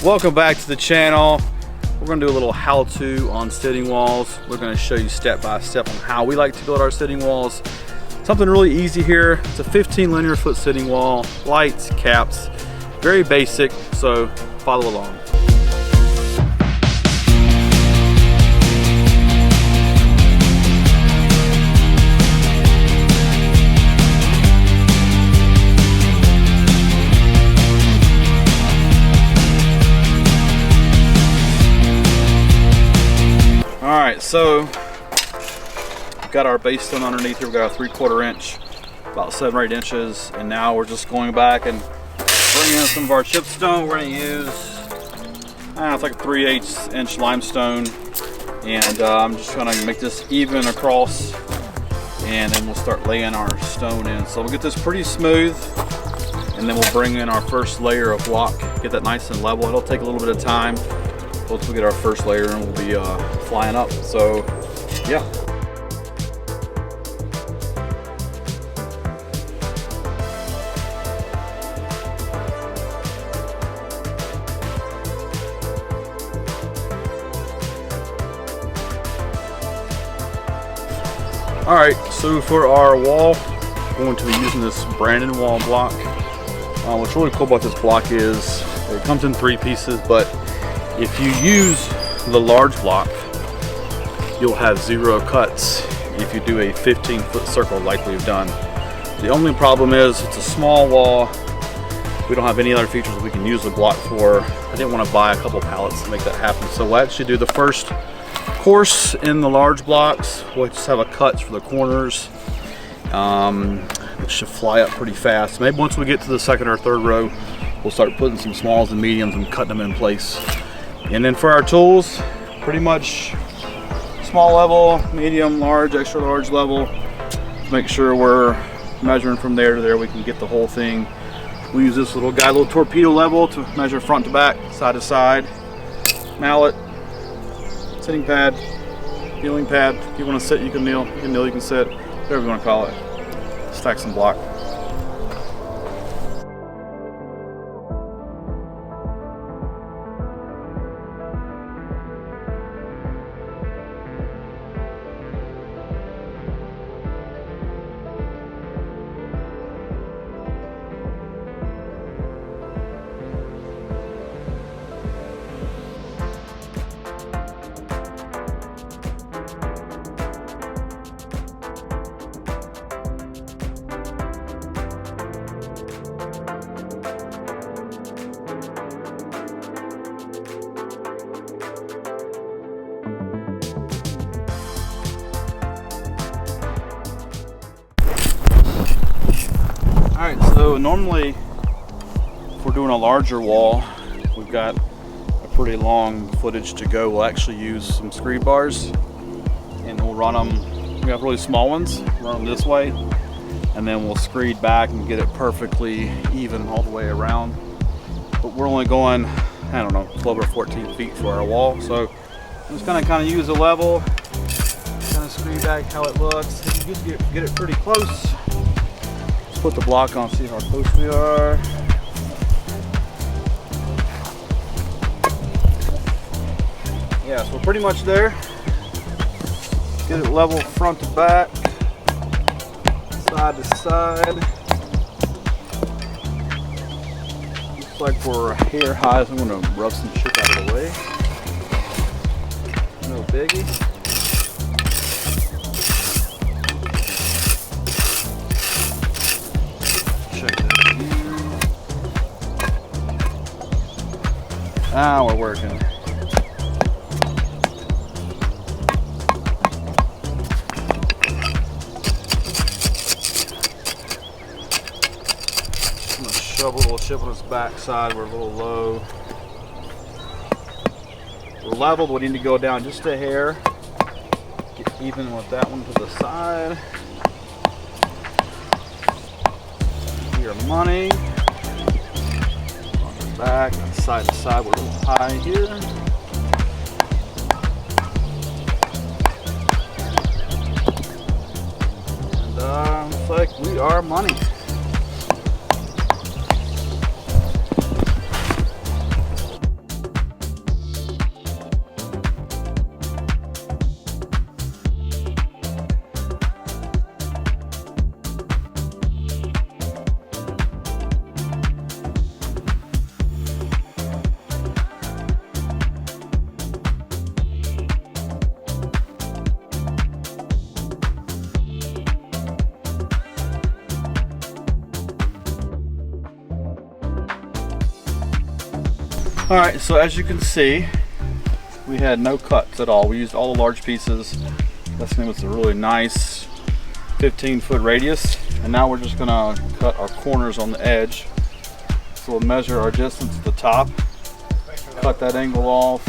Welcome back to the channel. We're going to do a little how-to on sitting walls. We're going to show you step by step on how we like to build our sitting walls. Something really easy here. It's a 15 linear foot sitting wall, lights, caps, very basic, so follow along. Alright, so we've got our base stone underneath here. We've got a 3/4 inch, about 7 or 8 inches, and now we're just going back and bringing in some of our chip stone. We're going to use, it's like a 3/8 inch limestone, and I'm just going to make this even across, and then we'll start laying our stone in. So we'll get this pretty smooth, and then we'll bring in our first layer of block, get that nice and level. It'll take a little bit of time. Once we get our first layer and we'll be flying up. So yeah. All right, so for our wall, we're going to be using this Brandon wall block. What's really cool about this block is it comes in 3 pieces, but if you use the large block, you'll have 0 cuts if you do a 15-foot circle like we've done. The only problem is it's a small wall. We don't have any other features we can use the block for. I didn't want to buy a couple pallets to make that happen. So we'll actually do the first course in the large blocks. We'll just have a cuts for the corners. It should fly up pretty fast. Maybe once we get to the 2nd or 3rd row, we'll start putting some smalls and mediums and cutting them in place. And then for our tools, pretty much small level, medium, large, extra large level. Make sure we're measuring from there to there. We can get the whole thing. We use this little guy, little torpedo level, to measure front to back, side to side. Mallet, sitting pad, kneeling pad. If you want to sit, you can kneel. You can kneel, you can sit. Whatever you want to call it. Stack some block. Alright, so normally if we're doing a larger wall, we've got a pretty long footage to go. We'll actually use some screed bars and we'll run them. We have really small ones, run them this way, and then we'll screed back and get it perfectly even all the way around. But we're only going, 12 or 14 feet for our wall. So I'm just gonna kind of use a level, kind of screed back how it looks. You get it pretty close. Put the block on, see how close we are. Yeah, so we're pretty much there. Get it level front to back, side to side. Looks like we're hair high, so I'm gonna rub some shit out of the way. No biggie. Now we're working. I'm gonna shovel a little chip on this back side. We're a little low. We're leveled. We need to go down just a hair. Get even with that one to the side. Your money. On the back, side to side, we're a little high here. And looks like we are money. All right, so as you can see, we had no cuts at all. We used all the large pieces. That's gonna give us a really nice 15-foot radius. And now we're just gonna cut our corners on the edge. So we'll measure our distance at the top, cut that angle off,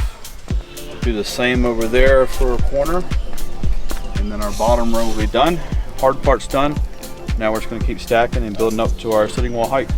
do the same over there for a corner, and then our bottom row will be done. Hard part's done. Now we're just gonna keep stacking and building up to our sitting wall height.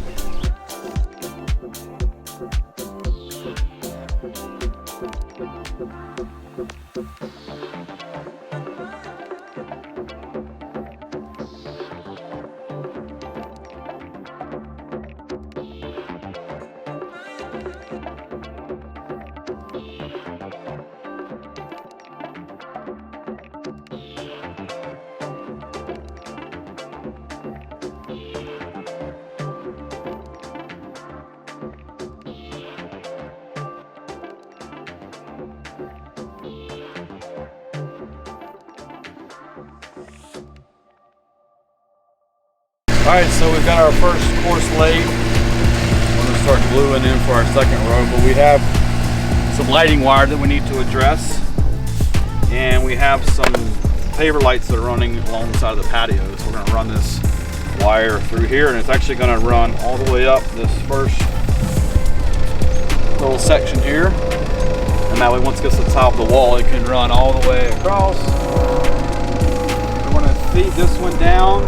Alright, so we've got our first course laid. We're going to start gluing in for our second row, but we have some lighting wire that we need to address, and we have some paver lights that are running along the side of the patio. So we're going to run this wire through here, and it's actually going to run all the way up this first little section here, and that way once it gets to the top of the wall it can run all the way across. We're going to feed this one down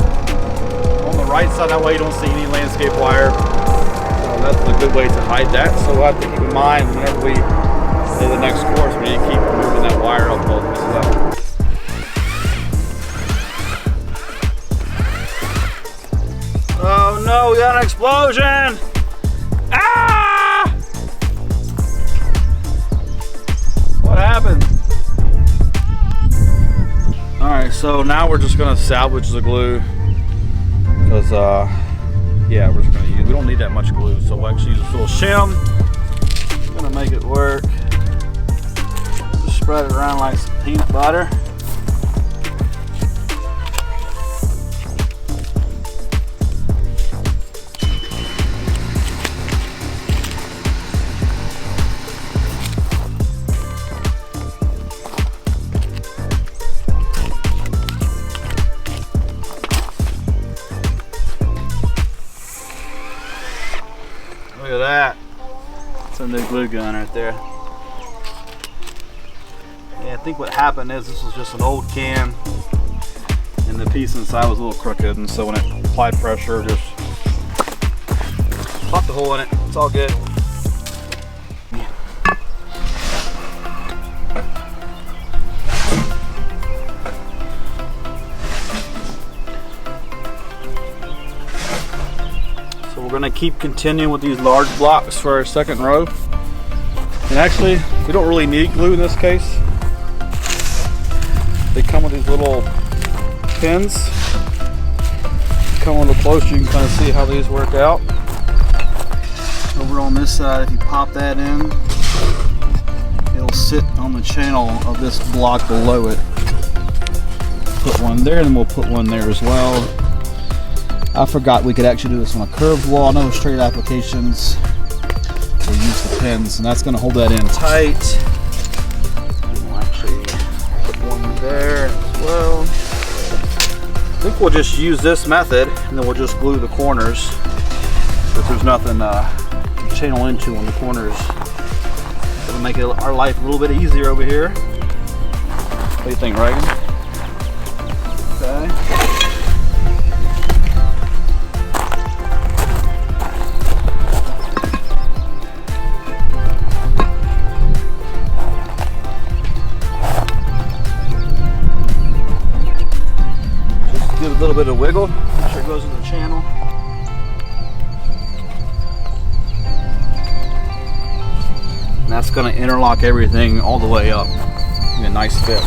on the right side, that way you don't see any landscape wire. So that's a good way to hide that. So we'll have to keep in mind whenever we do the next course, we need to keep moving that wire up both ways. Oh no, we got an explosion! Ah! What happened? Alright, so now we're just gonna salvage the glue. Because yeah, we're just gonna use, we don't need that much glue, so we'll actually use a little shim. I'm gonna make it work. Just spread it around like some peanut butter. Look at that. It's a new glue gun right there. Yeah, I think what happened is this was just an old can and the piece inside was a little crooked, and so when it applied pressure, just popped a hole in it. It's all good. We're going to keep continuing with these large blocks for our second row. And actually, we don't really need glue in this case. They come with these little pins. Come a little closer, you can kind of see how these work out. Over on this side, if you pop that in, it'll sit on the channel of this block below it. Put one there, and we'll put one there as well. I forgot we could actually do this on a curved wall. No straight applications. We'll use the pins, and that's going to hold that in tight. We'll actually put one there as well. I think we'll just use this method, and then we'll just glue the corners. If there's nothing to channel into on the corners, it'll make our life a little bit easier over here. What do you think, Reagan? Okay. Give it a little bit of wiggle, make sure it goes in the channel. And that's going to interlock everything all the way up. Give it a nice fit.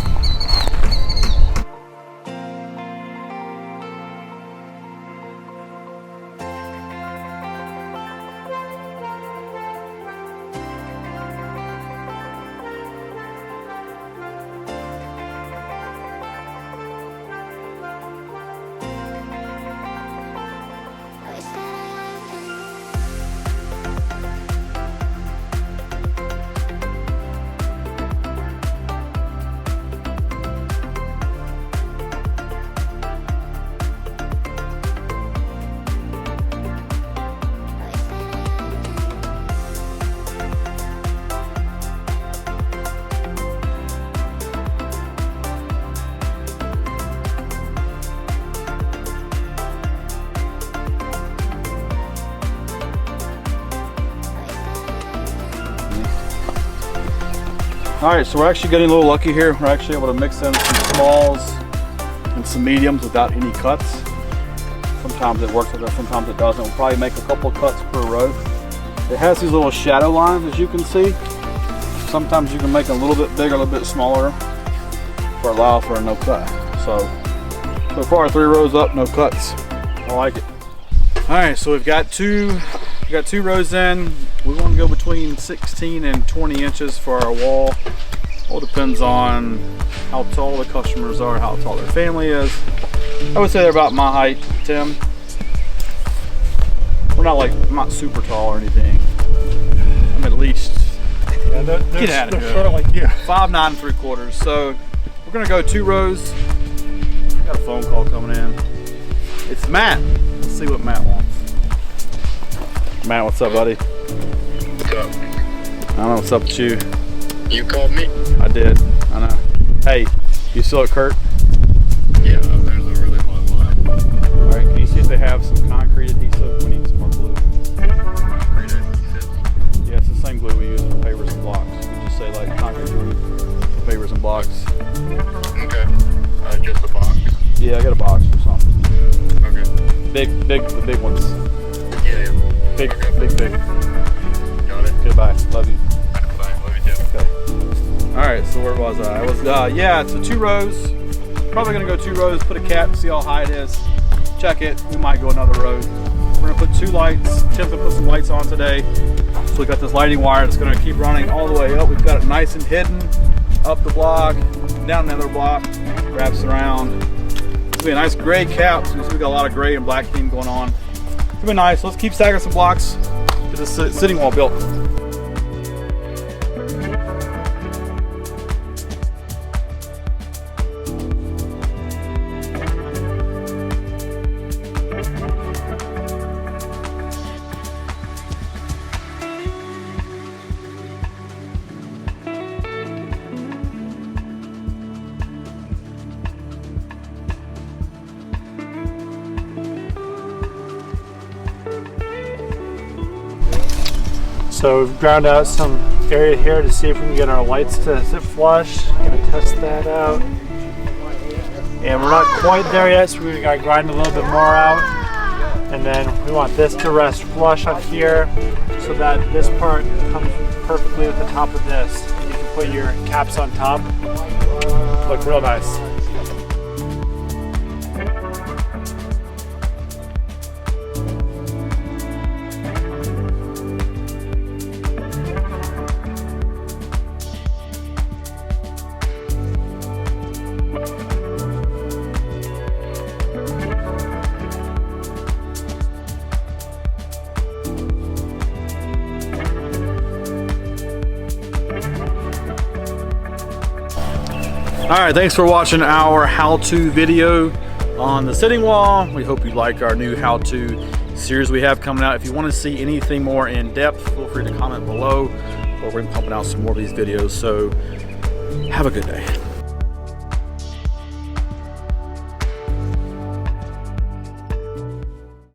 All right, so we're actually getting a little lucky here. We're actually able to mix in some smalls and some mediums without any cuts. Sometimes it works with us, sometimes it doesn't. We'll probably make a couple cuts per row. It has these little shadow lines, as you can see. Sometimes you can make it a little bit bigger, a little bit smaller, or allow for a no cut. So far 3 rows up, no cuts. I like it. All right, so we've got two rows in. We want to go between 16 and 20 inches for our wall. All depends on how tall the customers are, how tall their family is. I would say they're about my height, Tim. We're not like, I'm not super tall or anything. I'm at least, yeah, get out of here. Sort of like you. 5'9" 3/4. So we're gonna go 2 rows. Got a phone call coming in. It's Matt. Let's see what Matt wants. Matt, what's up, buddy? What's up? I don't know what's up with you. You called me? I did. I know. Hey, you still at Kurt? Yeah, there's a really long line. All right. Can you see if they have some concrete adhesive? We need some more glue. Concrete adhesive. Yeah, it's the same glue we use for pavers and blocks. You can just say like concrete glue for pavers and blocks. Okay. Just a box. Yeah, I got a box or something. Okay. The big ones. Yeah. Big. Got it. Goodbye. Love you. Bye. Love you too. Okay. All right. So where was I? I was yeah. So 2 rows. Probably gonna go 2 rows. Put a cap. See how high it is. Check it. We might go another row. We're gonna put 2 lights. Tim's gonna put some lights on today. So we got this lighting wire that's gonna keep running all the way up. We've got it nice and hidden up the block, down another block, wraps around. It'll be a nice gray cap. So we got a lot of gray and black theme going on. It'll be nice. Let's keep stacking some blocks. Get this sitting wall built. So we've ground out some area here to see if we can get our lights to sit flush. Gonna test that out. And we're not quite there yet, so we gotta grind a little bit more out. And then we want this to rest flush on here so that this part comes perfectly with the top of this. And you can put your caps on top. Look real nice. All right, thanks for watching our how-to video on the sitting wall. We hope you like our new how-to series we have coming out. If you want to see anything more in depth, feel free to comment below, or we're pumping out some more of these videos. So have a good day.